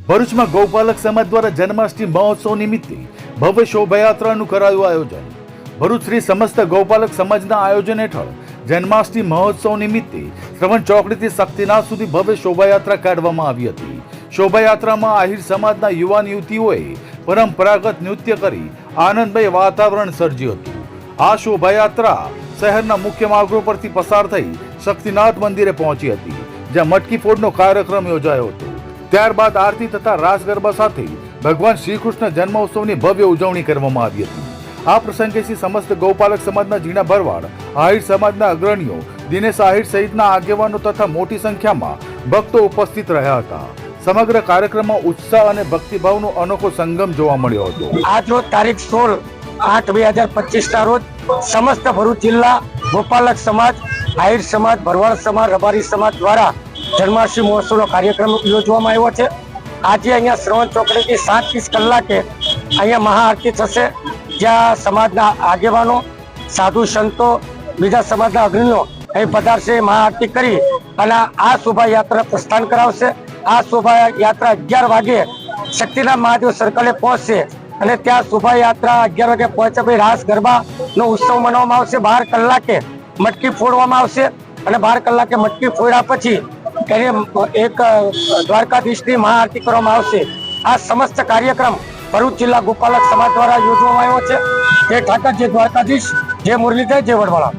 ભરૂચમાં ગૌપાલક સમાજ દ્વારા જન્માષ્ટમી મહોત્સવ નિમિત્તે ભવ્ય શોભાયાત્રાનું કરાયું આયોજન। ભરૂચ શ્રી સમસ્ત ગૌપાલક સમાજના આયોજન હેઠળ જન્માષ્ટમી મહોત્સવ નિમિત્તે શ્રવણ ચોકડીથી શક્તિનાથ સુધી ભવ્ય શોભાયાત્રા કાઢવામાં આવી હતી। શોભાયાત્રામાં આહિર સમાજના યુવાન યુવતીઓએ પરંપરાગત નૃત્ય કરી આનંદમય વાતાવરણ સર્જ્યું હતું। આ શોભાયાત્રા શહેરના મુખ્ય માર્ગો પરથી પસાર થઈ શક્તિનાથ મંદિરે પહોંચી હતી, જ્યાં મટકી ફોડનો કાર્યક્રમ યોજાયો હતો। ત્યારબાદ આરતી તથા રાસ ગરબા સાથે ભગવાન શ્રી કૃષ્ણ જન્મોત્સવની ભવ્ય ઉજવણી કરવામાં આવી હતી। આ પ્રસંગે સમસ્ત ગૌપાલક સમાજના જીણા ભરવાડ, આહિર સમાજના અગ્રણીઓ, દિનેશ આહિર સહિતના આગેવાનો તથા મોટી સંખ્યામાં ભક્તો ઉપસ્થિત રહ્યા હતા। સમગ્ર કાર્યક્રમમાં ઉત્સાહ અને ભક્તિભાવનો અનોખો સંગમ જોવા મળ્યો હતો। આજ રોજ તારીખ 16/8/2025 ના રોજ સમસ્ત ભરૂચ જિલ્લા ગોપાલક સમાજ, આહિર સમાજ, ભરવાડ સમાજ, રબારી સમાજ દ્વારા જન્માષ્ટમી મહોત્સવનો કાર્યક્રમ યોજવામાં આવ્યો છે। આજે અહીંયા શ્રવણ ચોકડીથી 7:30 કલાકે અહીંયા મહાઆરતી થશે, જ્યાં સમાજના આગેવાનો, સાધુ સંતો, બીજા સમાજના અગ્રણીઓ અહીં પધારશે, મહાઆરતી કરી અને આ શોભાયાત્રા પ્રસ્થાન કરાવશે। આ શોભાયાત્રા 11 વાગે શક્તિનાથ મહાદેવ સર્કલે પહોંચશે અને ત્યાં શોભાયાત્રા 11 વાગે પહોંચે પછી રાસ ગરબાનો ઉત્સવ મનાવવામાં આવશે। 12 કલાકે મટકી ફોડવામાં આવશે અને 12 કલાકે મટકી ફોડ્યા પછી એને એક દ્વારકાધીશની મહાઆરતી કરવામાં આવશે। આ સમસ્ત કાર્યક્રમ ભરૂચ જિલ્લા ગોપાલક સમાજ દ્વારા યોજવામાં આવ્યો છે। જય ઠાકર, જય દ્વારકાધીશ, જય મુરલીધર, જય વડવાળા।